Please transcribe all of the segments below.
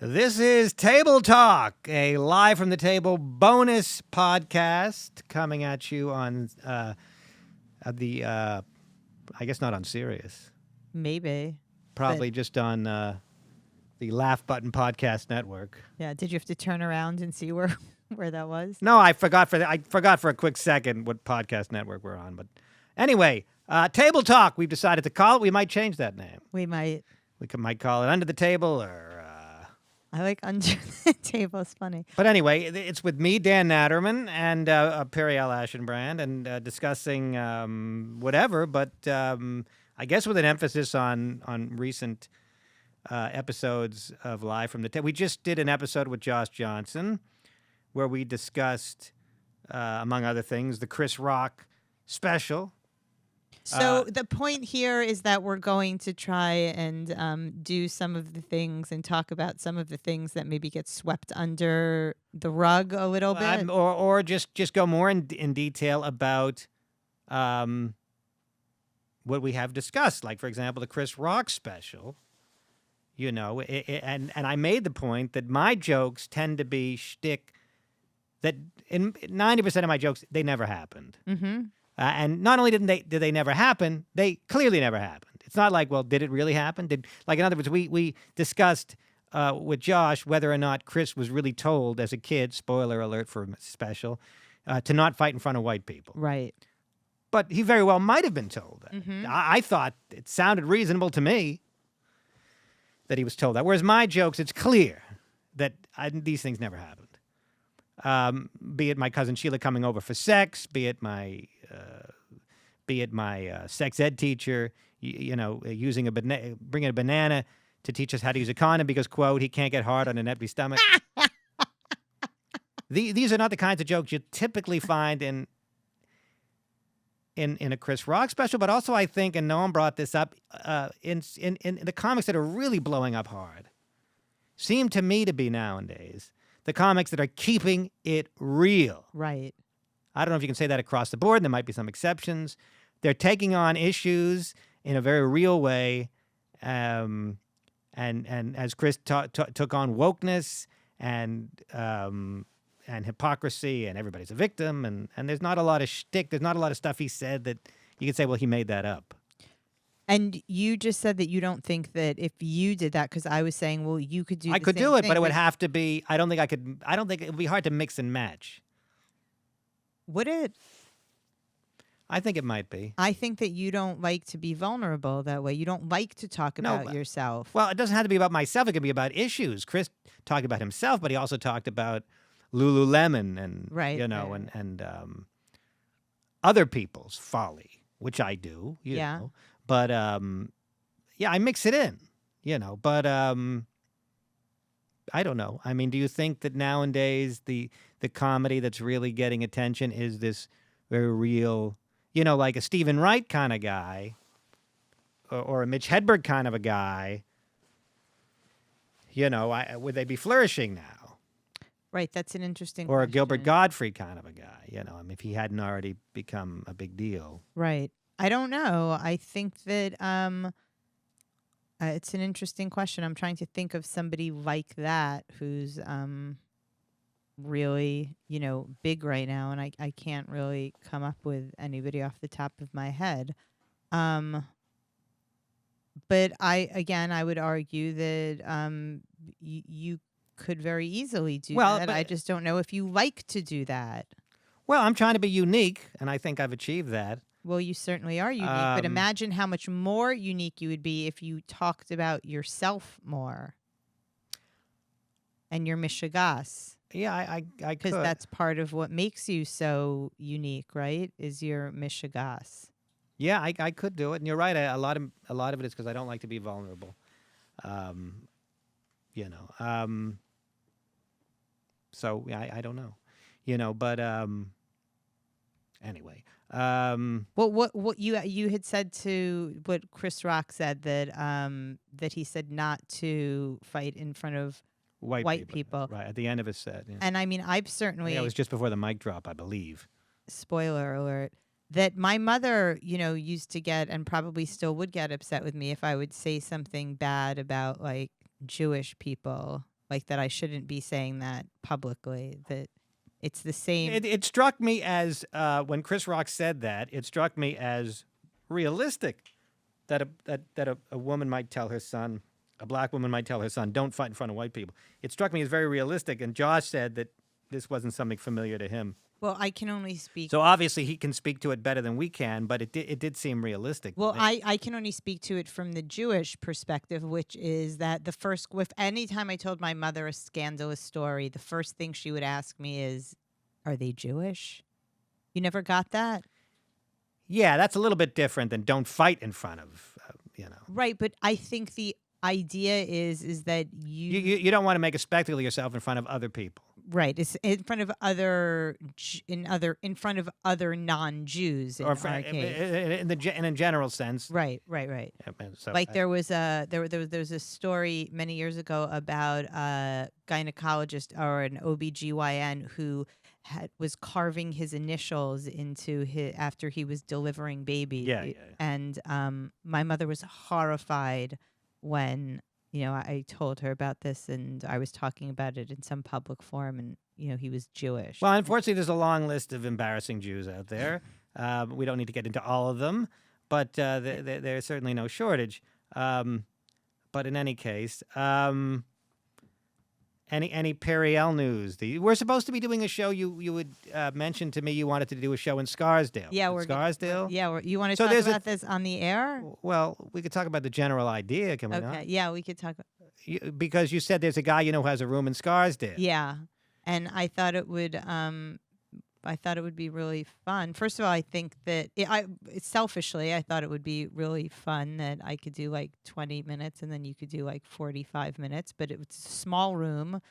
This is Table Talk, a live from the table bonus podcast coming at you on I guess not on Sirius. Maybe. Probably just on the Laugh Button Podcast Network. Yeah. Did you have to turn around and see where that was? No, I forgot for a quick second what podcast network we're on. But anyway, Table Talk. We've decided to call it. We might change that name. We might. Might call it Under the Table or. I like Under the Table. It's funny. But anyway, it's with me, Dan Naturman, and Periel Aschenbrand, and discussing whatever, but I guess with an emphasis on recent episodes of Live from the Table. We just did an episode with Josh Johnson where we discussed, among other things, the Chris Rock special. So the point here is that we're going to try and do some of the things and talk about some of the things that maybe get swept under the rug a little bit. Or just go more in detail about what we have discussed. Like, for example, the Chris Rock special. You know, and I made the point that my jokes tend to be shtick that in 90% of my jokes, they never happened. Mm-hmm. And not only did they never happen, they clearly never happened. It's not like, well, did it really happen? In other words, we discussed with Josh whether or not Chris was really told as a kid, spoiler alert for a special, to not fight in front of white people. Right. But he very well might have been told that. Mm-hmm. I thought it sounded reasonable to me that he was told that. Whereas my jokes, it's clear that these things never happened. Be it my cousin Sheila coming over for sex, be it my sex ed teacher, using bringing a banana to teach us how to use a condom because, quote, he can't get hard on an empty stomach. These are not the kinds of jokes you typically find in a Chris Rock special, but also I think, and Noam brought this up, in the comics that are really blowing up hard, seem to me to be nowadays the comics that are keeping it real. Right. I don't know if you can say that across the board. There might be some exceptions. They're taking on issues in a very real way, and as Chris took on wokeness and hypocrisy, and everybody's a victim, and there's not a lot of shtick. There's not a lot of stuff he said that you could say, well, he made that up. And you just said that you don't think that if you did that, because I was saying, well, you could do. I could do it, but it would have to be. I don't think it would be hard to mix and match. Would it? I think it might be. I think that you don't like to be vulnerable that way. You don't like to talk about yourself. Well, it doesn't have to be about myself. It can be about issues. Chris talked about himself, but he also talked about Lululemon and and other people's folly, which I do. You know. But I mix it in. But I don't know. I mean, do you think that nowadays the comedy that's really getting attention is this very real, like a Stephen Wright kind of guy or a Mitch Hedberg kind of a guy? Would they be flourishing now? Right, that's an interesting Or question. A Gilbert Gottfried kind of a guy, if he hadn't already become a big deal. Right. I don't know. I think that it's an interesting question. I'm trying to think of somebody like that who's really, big right now, and I can't really come up with anybody off the top of my head. But I would argue that you could very easily do that. I just don't know if you like to do that. Well, I'm trying to be unique, and I think I've achieved that. Well, you certainly are unique, but imagine how much more unique you would be if you talked about yourself more and your mishigas. Yeah, I could. Because that's part of what makes you so unique, right? Is your mishigas. Yeah, I could do it, and you're right. A lot of it is because I don't like to be vulnerable. So I don't know, but anyway. Well, what you had said to what Chris Rock said that he said not to fight in front of white people. Right, at the end of his set. Yeah. And I mean, I've certainly... Yeah, it was just before the mic drop, I believe. Spoiler alert. That my mother, used to get and probably still would get upset with me if I would say something bad about, like, Jewish people. like that I shouldn't be saying that publicly, that it's the same. It struck me as, when Chris Rock said that, it struck me as realistic that a woman might tell her son, a black woman might tell her son, don't fight in front of white people. It struck me as very realistic, and Josh said that this wasn't something familiar to him. Well, I can only speak. So obviously he can speak to it better than we can, but it did seem realistic. Well, I can only speak to it from the Jewish perspective, which is that anytime I told my mother a scandalous story, the first thing she would ask me is, are they Jewish? You never got that? Yeah, that's a little bit different than don't fight in front of, Right, but I think the idea is that you don't want to make a spectacle of yourself in front of other people. Right, it's in front of other non-Jews in our case. In a general sense. Right. So like there was a story many years ago about a gynecologist or an OBGYN who was carving his initials into after he was delivering baby. Yeah. And my mother was horrified when I told her about this, and I was talking about it in some public forum, and he was Jewish. Well, unfortunately, there's a long list of embarrassing Jews out there. We don't need to get into all of them, but there's certainly no shortage. But in any case, any Periel news? We're supposed to be doing a show. You would mention to me you wanted to do a show in Scarsdale. Yeah, we're Scarsdale. You want to talk about this on the air? Well, we could talk about the general idea. Can we not? Okay. Yeah, we could talk. Because you said there's a guy who has a room in Scarsdale. Yeah, and I thought it would. I thought it would be really fun. First of all, I think that selfishly, I thought it would be really fun that I could do like 20 minutes and then you could do like 45 minutes, but it's a small room.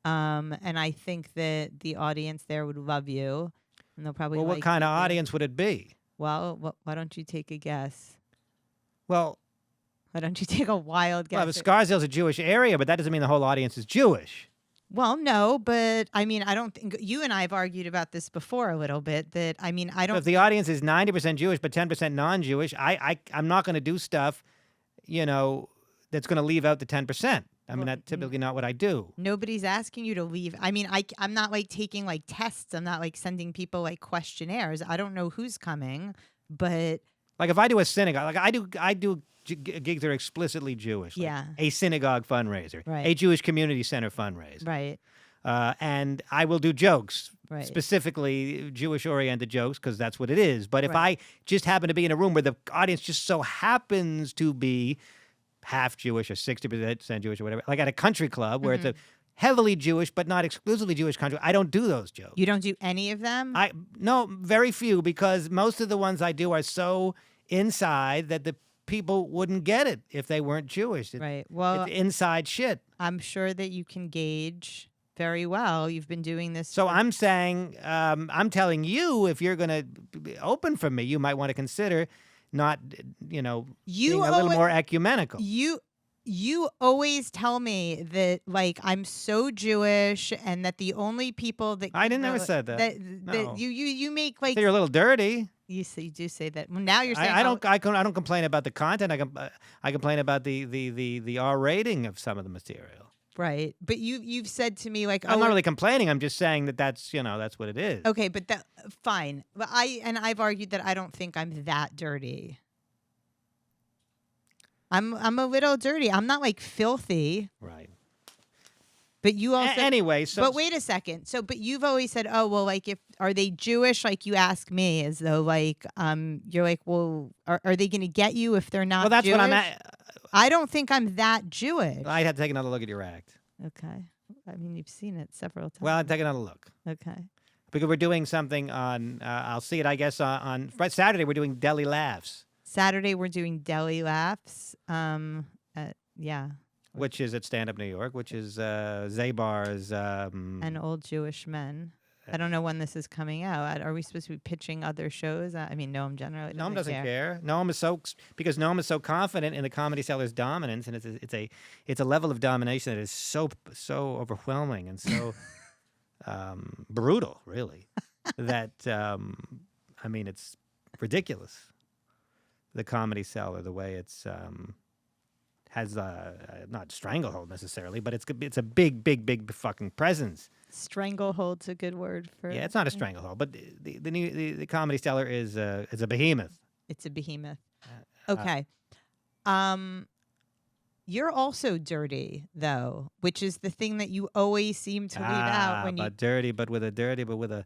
And I think that the audience there would love you. And they'll probably what kind of audience would it be? Well, why don't you take a guess? Well, why don't you take a wild guess? Well, Scarsdale's a Jewish area, but that doesn't mean the whole audience is Jewish. Well, no, but I mean, I don't think you and I have argued about this before a little bit. That I mean, I don't. If the audience is 90% Jewish but 10% non-Jewish, I'm not going to do stuff, that's going to leave out the 10%. I mean, that's typically not what I do. Nobody's asking you to leave. I mean, I'm not like taking like tests. I'm not like sending people like questionnaires. I don't know who's coming, but like if I do a synagogue, like I do gigs that are explicitly Jewish. Like yeah. A synagogue fundraiser, right. A Jewish community center fundraiser. Right. And I will do jokes, right. specifically Jewish-oriented jokes, because that's what it is. But if I just happen to be in a room where the audience just so happens to be half Jewish or 60% Jewish or whatever, like at a country club where it's a heavily Jewish but not exclusively Jewish country, I don't do those jokes. You don't do any of them? No, very few, because most of the ones I do are so inside that the people wouldn't get it if they weren't Jewish. Right. Well, it's inside shit. I'm sure that you can gauge very well. You've been doing this. So I'm saying, I'm telling you, if you're going to open for me, you might want to consider not, being a little more ecumenical. You always tell me that, like, I'm so Jewish and that the only people that I didn't never said that. That you make like so you're a little dirty. You do say that. Well, now you're saying I don't complain about the content. I complain about the R rating of some of the material. Right, but you've said to me like, I'm not really complaining. I'm just saying that's what it is. Okay, but fine. But I've argued that I don't think I'm that dirty. I'm a little dirty. I'm not like filthy. Right. But you also anyway. But wait a second. So, but you've always said, oh well, like are they Jewish? Like you ask me, as though like you're like, well, are they going to get you if they're not? Well, that's Jewish? what I'm at. I don't think I'm that Jewish. I'd have to take another look at your act. Okay. I mean, you've seen it several times. Well, I'd take another look. Okay. Because we're doing something on. I'll see it. I guess on Saturday we're doing Deli Laughs. Saturday we're doing Deli Laughs. Yeah. Which is at Stand Up New York, which is Zabar's. And Old Jewish Men. I don't know when this is coming out. Are we supposed to be pitching other shows? I mean, Noam generally doesn't care. Noam is so confident in the Comedy Cellar's dominance, and it's a level of domination that is so overwhelming and so brutal, really, that I mean, it's ridiculous. The Comedy Cellar, the way it's has not stranglehold necessarily, but it's a big fucking presence. Stranglehold's a good word for. Yeah, it's not a stranglehold, but the Comedy Cellar is a behemoth. It's a behemoth. Okay. You're also dirty though, which is the thing that you always seem to leave out when you. Dirty, but with a.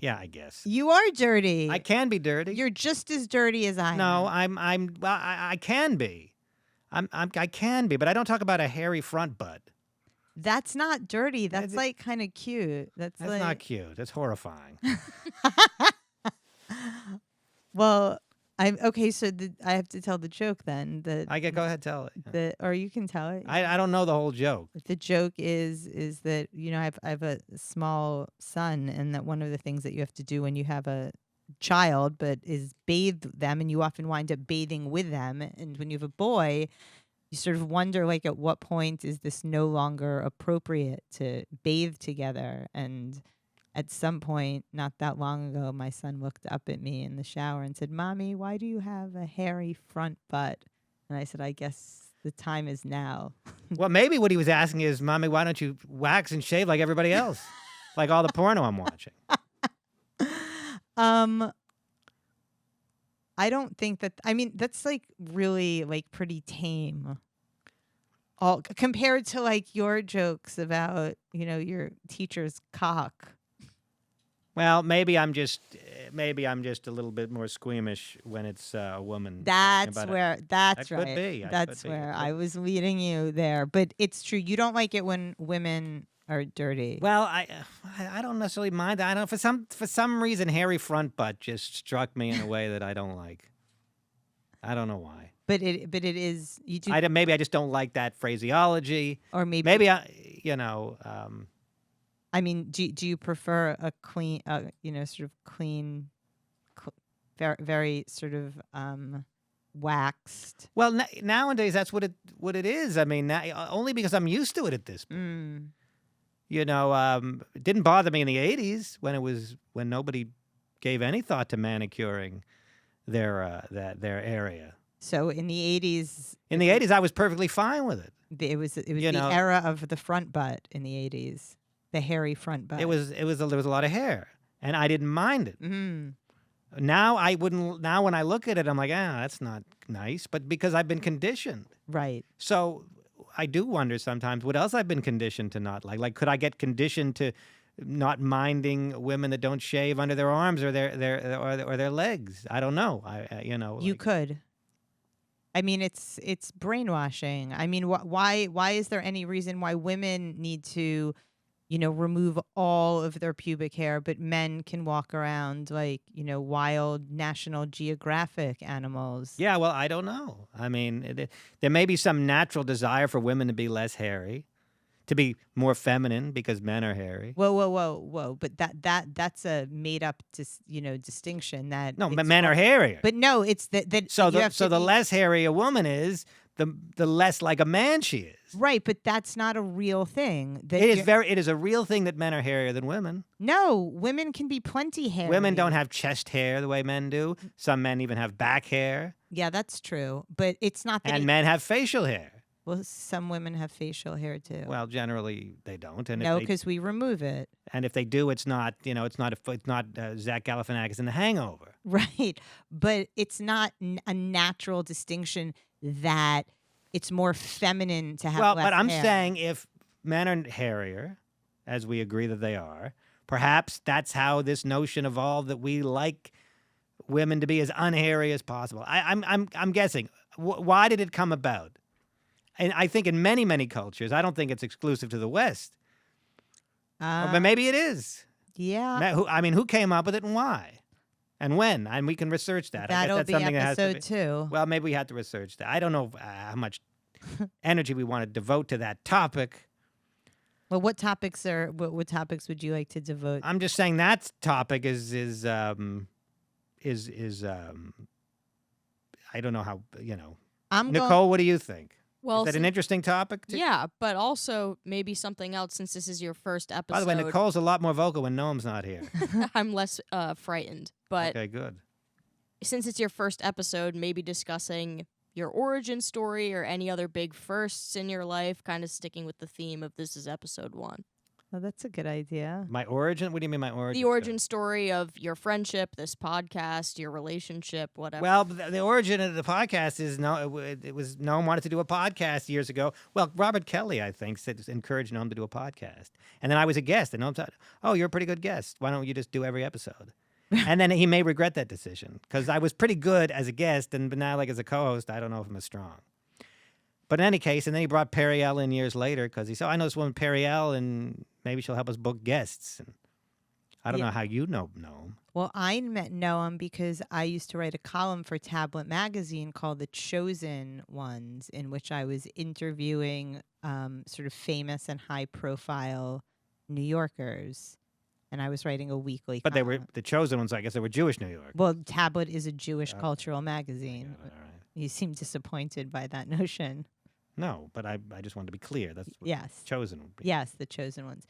Yeah, I guess. You are dirty. I can be dirty. You're just as dirty as I am. No, I can be. I can be, but I don't talk about a hairy front butt. That's not dirty. That's like kind of cute. That's like... not cute. That's horrifying. Well, okay. So I have to tell the joke then. Go ahead, tell it. Or you can tell it. I don't know the whole joke. The joke is that I have a small son, and that one of the things that you have to do when you have a child, but is bathe them, and you often wind up bathing with them. And when you have a boy, you sort of wonder, like, at what point is this no longer appropriate to bathe together? And at some point, not that long ago, my son looked up at me in the shower and said, "Mommy, why do you have a hairy front butt?" And I said, "I guess the time is now." Well, maybe what he was asking is, "Mommy, why don't you wax and shave like everybody else? Like all the porno I'm watching." I don't think that. I mean, that's like really like pretty tame. All compared to like your jokes about your teacher's cock. Well, maybe I'm just a little bit more squeamish when it's a woman. That's where. That's that right. Could be. That's where I was leading you there. But it's true. You don't like it when women are dirty. Well, I don't necessarily mind that. I don't. For some reason, hairy front butt just struck me in a way that I don't like. I don't know why. But it is. You do. Maybe I just don't like that phraseology. Or maybe I. I mean, do you prefer a clean, sort of clean, very, very sort of waxed? Well, nowadays that's what it is. I mean, only because I'm used to it at this point. It didn't bother me in the 80s when nobody gave any thought to manicuring their area. So in the 80s, I was perfectly fine with it. It was the era of the front butt in the 80s. The hairy front butt. There was a lot of hair, and I didn't mind it. Mm. Now I wouldn't. Now when I look at it, I'm like, that's not nice. But because I've been conditioned, right? So I do wonder sometimes what else I've been conditioned to not like. Like, could I get conditioned to not minding women that don't shave under their arms or their legs? I don't know. You could. I mean, it's brainwashing. I mean, why is there any reason why women need to remove all of their pubic hair, but men can walk around like, wild National Geographic animals? Yeah, well, I don't know. I mean, there may be some natural desire for women to be less hairy, to be more feminine because men are hairy. Whoa. But that's a made up, distinction that. No, men are hairier. But no, it's that. So the less hairy a woman is, the less like a man she is. Right, but that's not a real thing. It is a real thing that men are hairier than women. No, women can be plenty hairy. Women don't have chest hair the way men do. Some men even have back hair. Yeah, that's true, but it's not that. And men have facial hair. Well, some women have facial hair too. Well, generally they don't. And no, because we remove it. And if they do, it's not Zach Galifianakis in The Hangover. Right, but it's not a natural distinction that it's more feminine to have. Well, less but I'm hair. saying if men are hairier, as we agree that they are, perhaps that's how this notion evolved that we like women to be as unhairy as possible. I'm guessing. Why did it come about? And I think in many, many cultures, I don't think it's exclusive to the West. But maybe it is. Yeah. Who came up with it and why? And when? And we can research that. That'll I guess that's be something episode that has to be, 2. Well, maybe we have to research that. I don't know how much energy we want to devote to that topic. Well, what topics would you like to devote? I'm just saying that topic is I don't know how, Nicole, what do you think? Well, is that an interesting topic? Yeah, but also maybe something else since this is your first episode. By the way, Nicole's a lot more vocal when Noam's not here. I'm less frightened. But okay, good. Since it's your first episode, maybe discussing your origin story or any other big firsts in your life, kind of sticking with the theme of this is episode 1. Oh, that's a good idea. My origin? What do you mean my origin? The origin story of your friendship, this podcast, your relationship, whatever. Well, the origin of the podcast is it was Noam wanted to do a podcast years ago. Well, Robert Kelly, I think, encouraged Noam to do a podcast. And then I was a guest, and Noam said, "Oh, you're a pretty good guest. Why don't you just do every episode?" And then he may regret that decision because I was pretty good as a guest, but now, like as a co-host, I don't know if I'm as strong. But in any case, and then he brought Periel in years later because he said, I know this woman Periel, and maybe she'll help us book guests. And I don't know how you know Noam. Well, I met Noam because I used to write a column for Tablet Magazine called The Chosen Ones, in which I was interviewing sort of famous and high-profile New Yorkers. And I was writing a weekly But column. they were the chosen ones, I guess they were Jewish New York. Well, Tablet is a Jewish cultural magazine. All right. You seem disappointed by that notion. No, but I just wanted to be clear. That's what Yes. chosen would be. Yes, the chosen ones.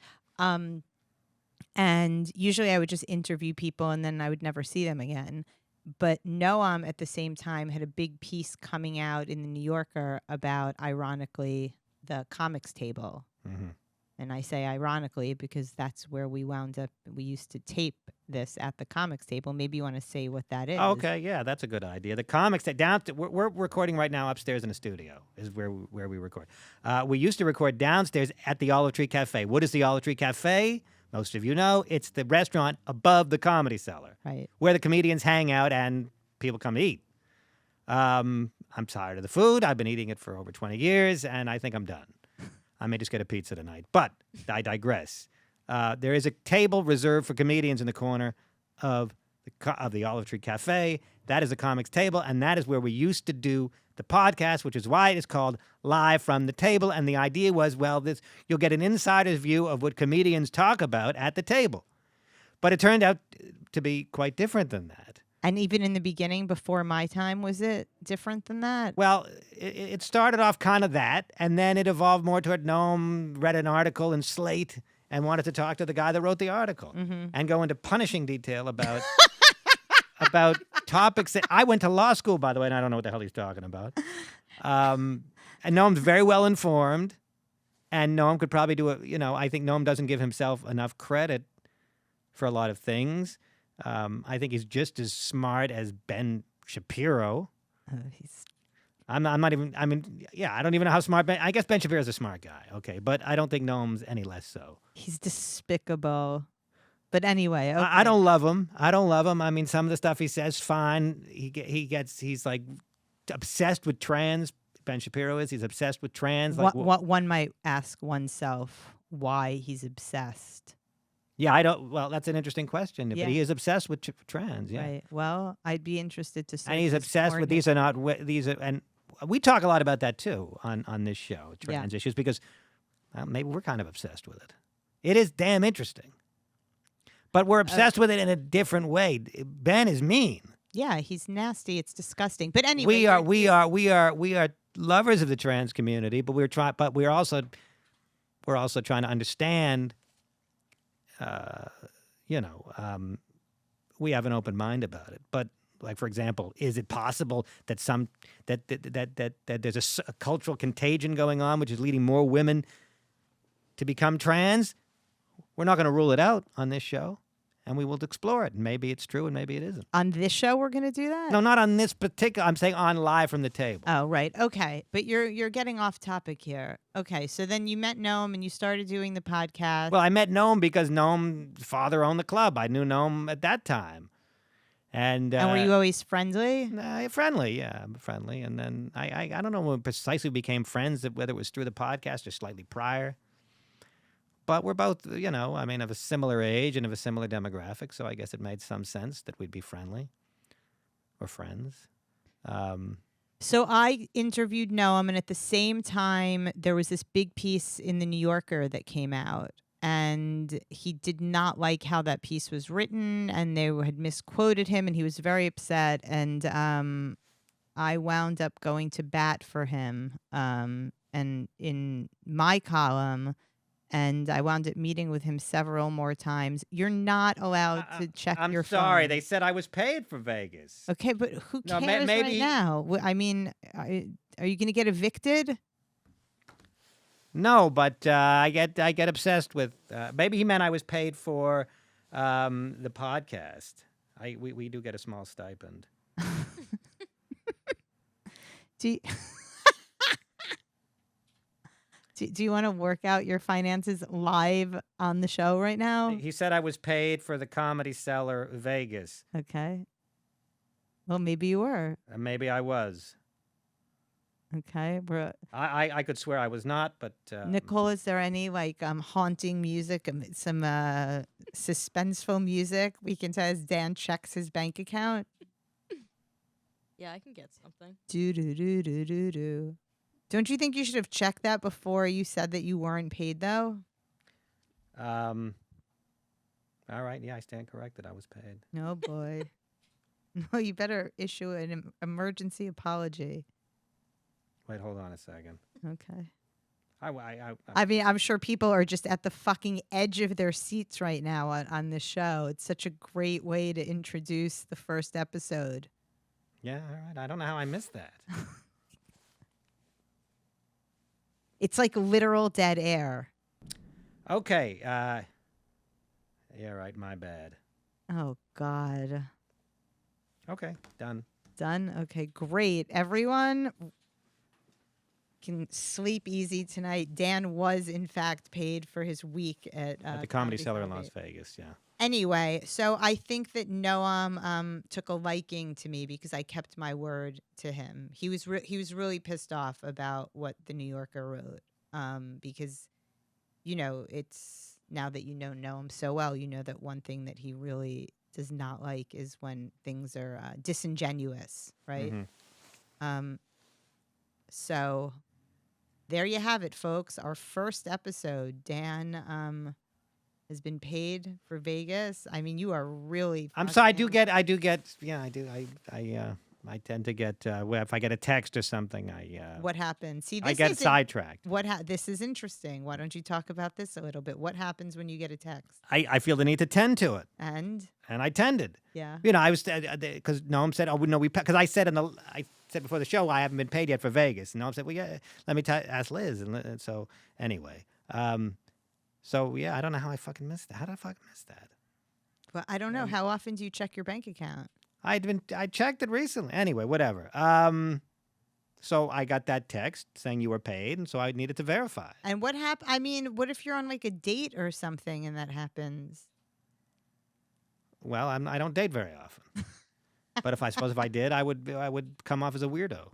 And usually I would just interview people and then I would never see them again. But Noam at the same time had a big piece coming out in the New Yorker about, ironically, the comics table. Mm-hmm. And I say ironically because that's where we wound up. We used to tape this at the comics table. Maybe you want to say what that is. Okay, yeah, that's a good idea. The comics we're recording right now upstairs in the studio is where we record. We used to record downstairs at the Olive Tree Cafe. What is the Olive Tree Cafe? Most of you know it's the restaurant above the Comedy Cellar, Right. where the comedians hang out and people come to eat. I'm tired of the food. I've been eating it for over 20 years, and I think I'm done. I may just get a pizza tonight, but I digress. There is a table reserved for comedians in the corner of the Olive Tree Cafe. That is the comics table, and that is where we used to do the podcast, which is why it is called Live from the Table. And the idea was, you'll get an insider's view of what comedians talk about at the table. But it turned out to be quite different than that. And even in the beginning, before my time, was it different than that? Well, it started off kind of that, and then it evolved more toward Noam read an article in Slate and wanted to talk to the guy that wrote the article and go into punishing detail about about topics that I went to law school, by the way, and I don't know what the hell he's talking about. And Noam's very well informed, and Noam could probably do I think Noam doesn't give himself enough credit for a lot of things. I think he's just as smart as Ben Shapiro. I'm not even. I mean, yeah, I don't even know how smart I guess Ben Shapiro's a smart guy. Okay, but I don't think Noam's any less so. He's despicable. But anyway, okay. I don't love him. I mean, some of the stuff he says, fine. He's like obsessed with trans. Ben Shapiro is. He's obsessed with trans. Like, what one might ask oneself why he's obsessed. Yeah, I don't. Well, that's an interesting question. Yeah. But he is obsessed with trans. Yeah. Right. Well, I'd be interested to see. And he's obsessed with these are, and we talk a lot about that too on this show, trans issues, because maybe we're kind of obsessed with it. It is damn interesting, but we're obsessed with it in a different way. Ben is mean. Yeah, he's nasty. It's disgusting. But anyway, we are lovers of the trans community, but we're also trying to understand. We have an open mind about it. But, like, for example, is it possible that that there's a cultural contagion going on, which is leading more women to become trans? We're not going to rule it out on this show, and we will explore it. Maybe it's true, and maybe it isn't. On this show, we're going to do that? No, not on this particular. I'm saying on Live from the Table. Oh, right. Okay. But you're getting off topic here. Okay. So then you met Noam and you started doing the podcast. Well, I met Noam because Noam's father owned the club. I knew Noam at that time. And were you always friendly? Friendly, yeah, friendly. And then I don't know when precisely we became friends, whether it was through the podcast or slightly prior. But we're both, of a similar age and of a similar demographic, so I guess it made some sense that we'd be friendly or friends. So I interviewed Noam, and at the same time, there was this big piece in the New Yorker that came out, and he did not like how that piece was written, and they had misquoted him, and he was very upset, and I wound up going to bat for him, and in my column, And I wound up meeting with him several more times. You're not allowed to check your phone. I'm sorry. They said I was paid for Vegas. Okay, but who cares right now? I mean, are you going to get evicted? No, but I get obsessed with. Maybe he meant I was paid for the podcast. We do get a small stipend. Do you want to work out your finances live on the show right now? He said I was paid for the Comedy Cellar Vegas. Okay. Well, maybe you were. Maybe I was. Okay. I could swear I was not, but... Nicole, is there any haunting music, some suspenseful music we can tell as Dan checks his bank account? Yeah, I can get something. Do. Don't you think you should have checked that before you said that you weren't paid, though? All right. Yeah, I stand corrected. I was paid. Oh, boy. No, you better issue an emergency apology. Wait, hold on a second. Okay. I mean, I'm sure people are just at the fucking edge of their seats right now on this show. It's such a great way to introduce the first episode. Yeah, all right. I don't know how I missed that. It's like literal dead air. Okay. Yeah, right. My bad. Oh, God. Okay. Done. Done? Okay, great. Everyone can sleep easy tonight. Dan was, in fact, paid for his week at the Comedy Cellar in Las Vegas, yeah. Anyway, so I think that Noam took a liking to me because I kept my word to him. He was really pissed off about what the New Yorker wrote because, it's now that you know Noam so well, you know that one thing that he really does not like is when things are disingenuous, right? Mm-hmm. So there you have it, folks. Our first episode. Dan has been paid for Vegas. I mean, you are really. I'm sorry. I do get. Yeah, I do. I tend to get. If I get a text or something, What happened? See, this I get sidetracked. This is interesting. Why don't you talk about this a little bit? What happens when you get a text? I feel the need to tend to it. And I tended. Yeah. I was because Noam said, "Oh no, because I said before the show I haven't been paid yet for Vegas." And Noam said, "Well, yeah, let me ask Liz." And so anyway. So, yeah, I don't know how I fucking missed that. How did I fucking miss that? Well, I don't know. How often do you check your bank account? I checked it recently. Anyway, whatever. So I got that text saying you were paid, and so I needed to verify. And what happened? I mean, what if you're on a date or something and that happens? Well, I don't date very often. But if I did, I would come off as a weirdo.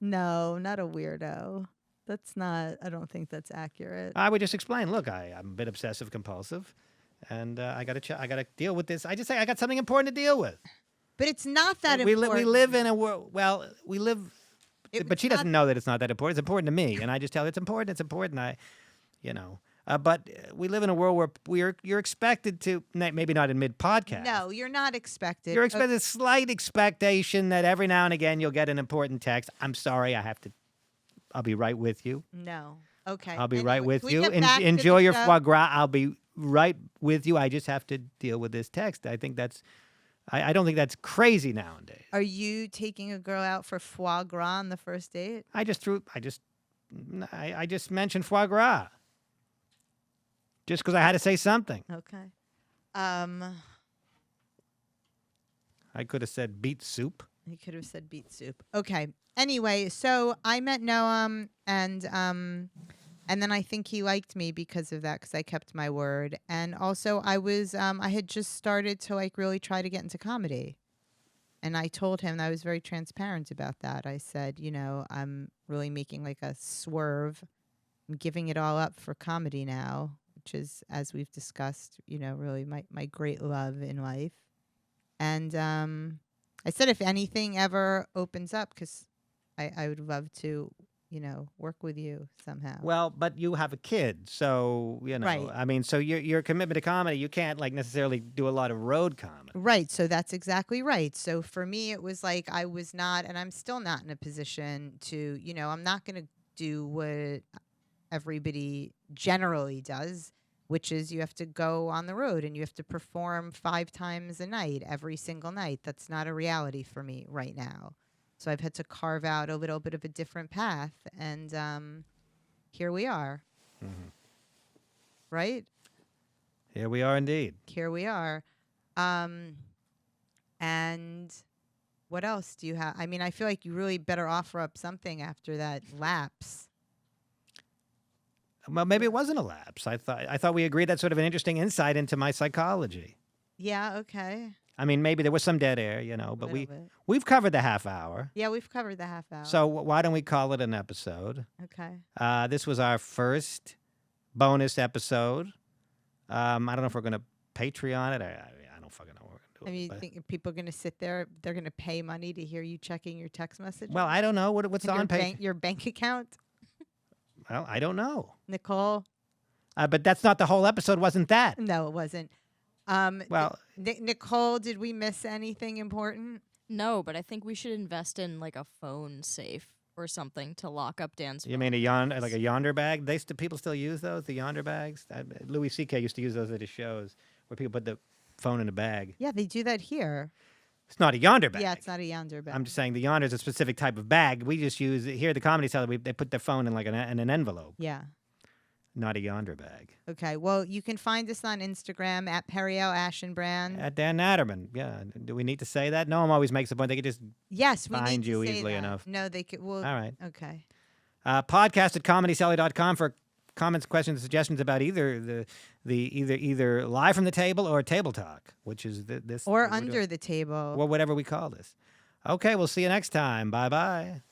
No, not a weirdo. That's not. I don't think that's accurate. I would just explain. Look, I'm a bit obsessive compulsive, and I gotta deal with this. I just say I got something important to deal with. But it's not that important. We live in a world. Well, we live. But she doesn't know that it's not that important. It's important to me, and I just tell her it's important. It's important. But we live in a world where you're expected to, maybe not in mid-podcast. No, you're not expected. You're expected a slight expectation that every now and again you'll get an important text. I'm sorry, I'll be right with you. No. Okay. I'll be right with you. Enjoy your foie gras. I'll be right with you. I just have to deal with this text. I think I don't think that's crazy nowadays. Are you taking a girl out for foie gras on the first date? I just mentioned foie gras. Just because I had to say something. Okay. I could have said beet soup. You could have said beet soup. Okay. Anyway, so I met Noam, and then I think he liked me because of that, because I kept my word. And also, I had just started to really try to get into comedy, and I told him, and I was very transparent about that. I said, I'm really making a swerve. I'm giving it all up for comedy now, which is, as we've discussed, really my great love in life. And I said, if anything ever opens up, because I would love to, work with you somehow. Well, but you have a kid, so, Right. I mean, so your commitment to comedy, you can't, necessarily do a lot of road comedy. Right, so that's exactly right. So for me, it was I was not, and I'm still not in a position to, I'm not going to do what everybody generally does, which is you have to go on the road and you have to perform 5 times a night, every single night. That's not a reality for me right now. So I've had to carve out a little bit of a different path, and here we are. Mm-hmm. Right? Here we are indeed. Here we are. And what else do you have? I mean, I feel like you really better offer up something after that lapse. Well, maybe it wasn't a lapse. I thought we agreed that's sort of an interesting insight into my psychology. Yeah, okay. I mean, maybe there was some dead air, but we've covered the half hour. Yeah, we've covered the half hour. So why don't we call it an episode? Okay. This was our first bonus episode. I don't know if we're going to Patreon it. I don't fucking know what we're going to do. I mean, you think people are going to sit there, they're going to pay money to hear you checking your text messages? Well, I don't know. What's on Patreon? Your bank account? Well, I don't know. Nicole? But that's not the whole episode, wasn't that? No, it wasn't. Well, Nicole, did we miss anything important? No, but I think we should invest in like a phone safe or something to lock up Dan's phone. You mean like a Yonder bag? People still use those, the Yonder bags? Louis C.K. used to use those at his shows where people put the phone in a bag. Yeah, they do that here. It's not a Yonder bag. Yeah, it's not a Yonder bag. I'm just saying the Yonder is a specific type of bag. We just use here at the Comedy Cellar. They put their phone in like in an envelope. Yeah. Not a Yonder bag. Okay. Well, you can find us on Instagram at Periel Aschenbrand. At Dan Naturman. Yeah. Do we need to say that? No one always makes a point. They could just find you easily enough. No, they could. Well, all right. Okay. Podcast at comedycellar.com for comments, questions, suggestions about either either live from the table or table talk, which is this or under the table, or whatever we call this. Okay, we'll see you next time. Bye bye.